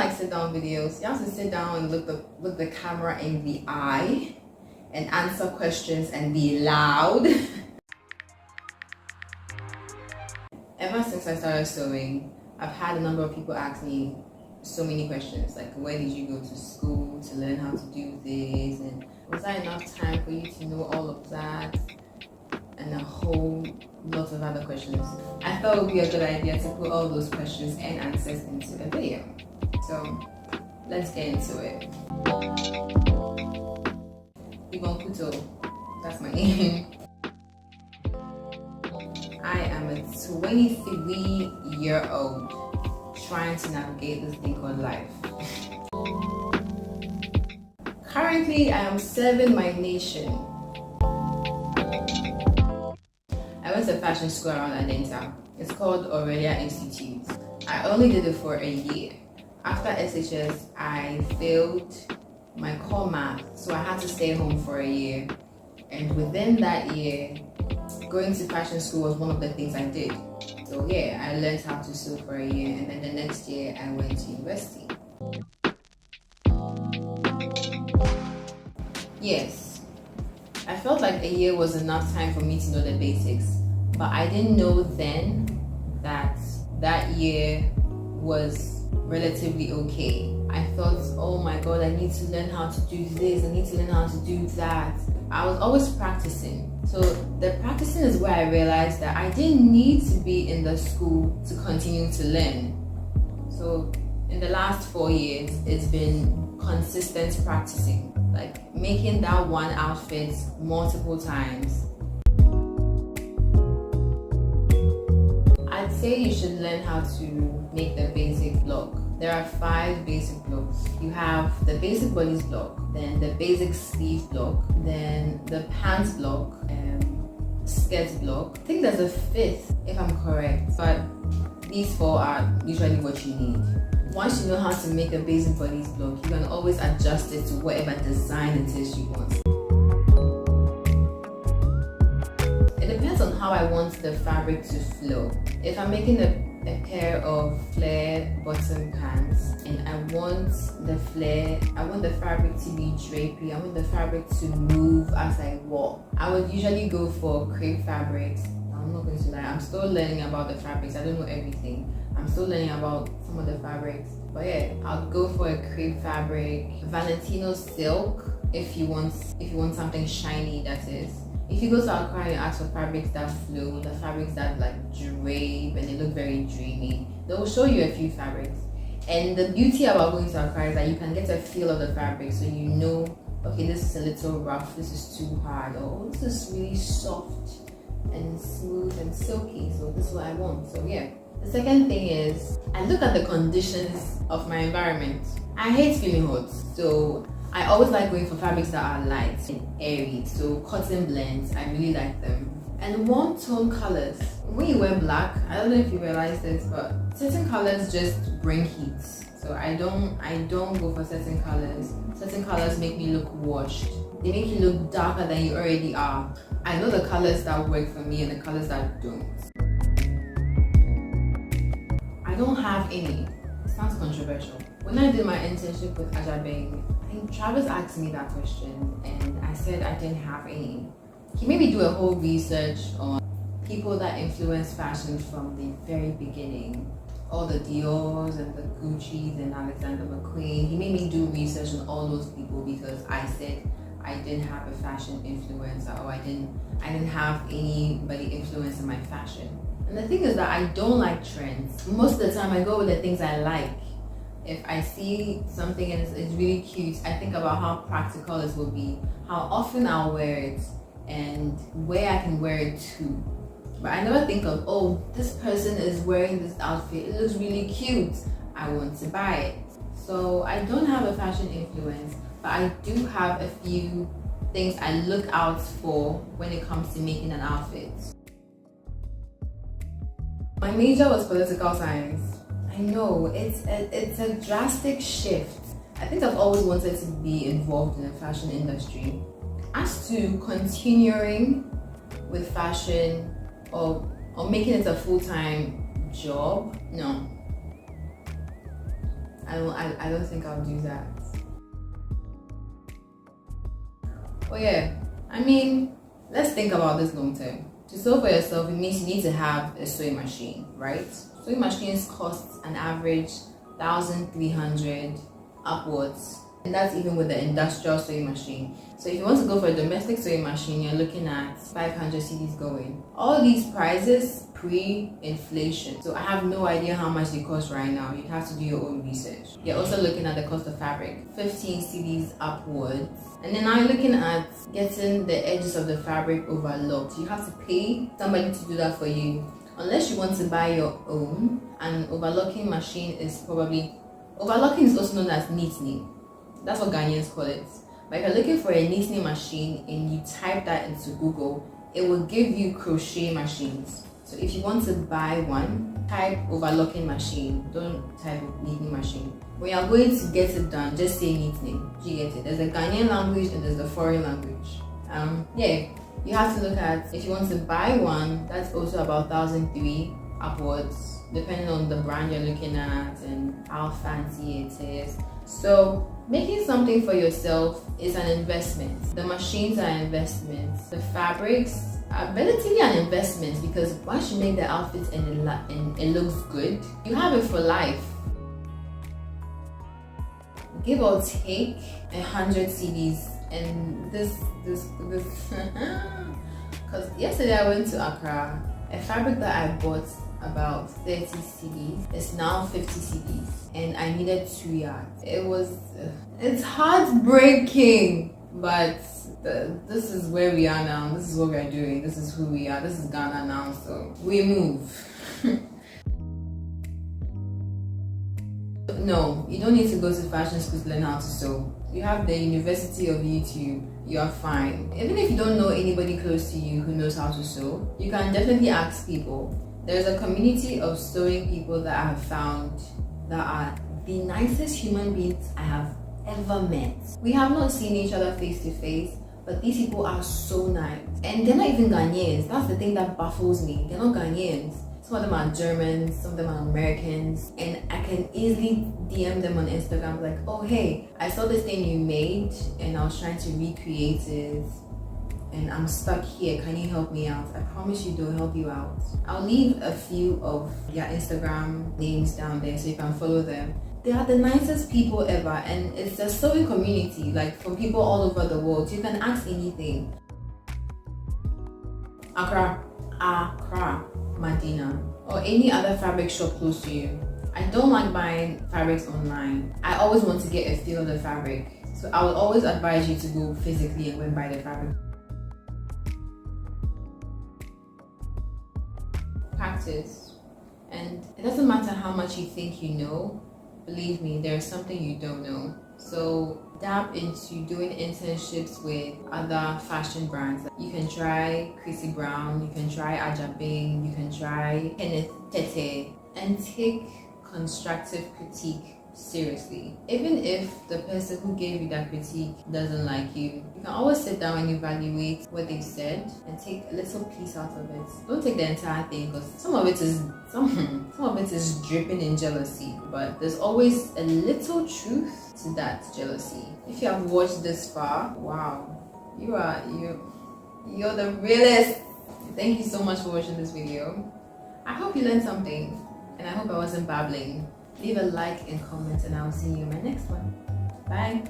like sit down videos. You have to sit down and look the camera in the eye and answer questions and be loud. Ever since I started sewing, I've had a number of people ask me so many questions, like where did you go to school to learn how to do this, and was there enough time for you to know all of that, and a whole lot of other questions. I thought it would be a good idea to put all those questions and answers into a video. So let's get into it. Ibon Kuto, that's my name. I am a 23-year-old trying to navigate this thing called life. Currently, I am serving my nation. I went to fashion school around Adenta. It's called Aurelia Institute. I only did it for a year. After SHS, I failed my core math, so I had to stay home for a year. And within that year, going to fashion school was one of the things I did. So yeah, I learned how to sew for a year, and then the next year I went to university. Yes, I felt like a year was enough time for me to know the basics, but I didn't know then that that year was relatively okay. I thought, oh my god, I need to learn how to do this, I need to learn how to do that. I was always practicing. So the practicing is where I realized that I didn't need to be in the school to continue to learn. So in the last 4 years, it's been consistent practicing, like making that one outfit multiple times. I'd say you should learn how to make the basic block. There are 5 basic blocks. You have the basic bodice block, then the basic sleeve block, then the pants block, skirt block. I think there's a 5th if I'm correct, but these 4 are usually what you need. Once you know how to make a basic bodice block, you can always adjust it to whatever design it is you want. It depends on how I want the fabric to flow. If I'm making a pair of flare bottom pants and I want the fabric to be drapey, I want the fabric to move as I walk, I would usually go for crepe fabrics. I'm not going to lie, I'm still learning about the fabrics. I don't know everything. I'm still learning about some of the fabrics. But yeah, I'll go for a crepe fabric, Valentino silk if you want something shiny, that is. If you go to Accra and ask for fabrics that flow, the fabrics that like drape and they look very dreamy, they will show you a few fabrics. And the beauty about going to Accra is that you can get a feel of the fabric, so you know, okay, this is a little rough, this is too hard, or this is really soft and smooth and silky, so this is what I want. So yeah. The second thing is, I look at the conditions of my environment. I hate feeling hot, so I always like going for fabrics that are light and airy. So cotton blends, I really like them. And warm tone colors. When you wear black, I don't know if you realize this, but certain colors just bring heat. So I don't go for certain colors. Certain colors make me look washed. They make you look darker than you already are. I know the colors that work for me and the colors that don't. I don't have any. It sounds controversial. When I did my internship with Ajabeng, I think Travis asked me that question and I said I didn't have any. He made me do a whole research on people that influenced fashion from the very beginning. All the Dior's and the Gucci's and Alexander McQueen. He made me do research on all those people because I said I didn't have a fashion influencer, or I didn't have anybody influencing my fashion. And the thing is that I don't like trends. Most of the time I go with the things I like. If I see something and it's really cute, I think about how practical it will be, how often I'll wear it, and where I can wear it to. But I never think of, oh, this person is wearing this outfit, it looks really cute, I want to buy it. So I don't have a fashion influence, but I do have a few things I look out for when it comes to making an outfit. My major was political science. I know, it's a drastic shift. I think I've always wanted to be involved in the fashion industry. As to continuing with fashion or making it a full-time job, no. I I don't think I'll do that. Oh yeah, I mean, let's think about this long term. To sew for yourself, it means you need to have a sewing machine, right? Sewing machines cost an average 1,300 upwards, and that's even with the industrial sewing machine. So if you want to go for a domestic sewing machine, you're looking at 500 cedis going. All these prices pre-inflation, so I have no idea how much they cost right now. You'd have to do your own research. You're also looking at the cost of fabric, 15 cedis upwards. And then now you're looking at getting the edges of the fabric overlocked. You have to pay somebody to do that for you, unless you want to buy your own. An overlocking machine is probably, overlocking is also known as knitting. That's what Ghanaians call it. But if you're looking for a knitting machine and you type that into Google, it will give you crochet machines. So if you want to buy one, type overlocking machine, don't type knitting machine. When you're going to get it done, just say knitting. You get it? There's a Ghanaian language and there's a foreign language. Yeah, you have to look at, if you want to buy one, that's also about 1,300 upwards, depending on the brand you're looking at and how fancy it is. So making something for yourself is an investment. The machines are investments. The fabrics are relatively an investment, because once you make the outfit and it looks good, you have it for life. Give or take 100 cedis, and this because yesterday I went to Accra. A fabric that I bought about 30 cedis is now 50 cedis, and I needed 2 yards. It's heartbreaking, but this is where we are now. This is what we are doing. This is who we are. This is Ghana now, so we move. No, you don't need to go to fashion school to learn how to sew. You have the University of YouTube. You are fine. Even if you don't know anybody close to you who knows how to sew, you can definitely ask people. There's a community of sewing people that I have found that are the nicest human beings I have ever met. We have not seen each other face to face, but these people are so nice. And they're not even Ghanaians. That's the thing that baffles me. They're not Ghanaians. Some of them are Germans, some of them are Americans, and I can easily DM them on Instagram like, oh hey, I saw this thing you made and I was trying to recreate it and I'm stuck here, can you help me out? I promise you they'll help you out. I'll leave a few of their Instagram names down there so you can follow them. They are the nicest people ever, and it's a sewing community, like from people all over the world. You can ask anything. Accra, Medina, or any other fabric shop close to you. I don't like buying fabrics online. I always want to get a feel of the fabric, so I will always advise you to go physically and go and buy the fabric. Practice, and it doesn't matter how much you think you know. Believe me, there's something you don't know. So dab into doing internships with other fashion brands. You can try Chrissy Brown, you can try Ajabing, you can try Kenneth Tete, and take constructive critique seriously. Even if the person who gave you that critique doesn't like you, you can always sit down and evaluate what they said and take a little piece out of it. Don't take the entire thing, because some of it is dripping in jealousy, but there's always a little truth to that jealousy. If you have watched this far, wow, you're the realest. Thank you so much for watching this video. I hope you learned something, and I hope I wasn't babbling. Leave a like and comment, and I'll see you in my next one. Bye.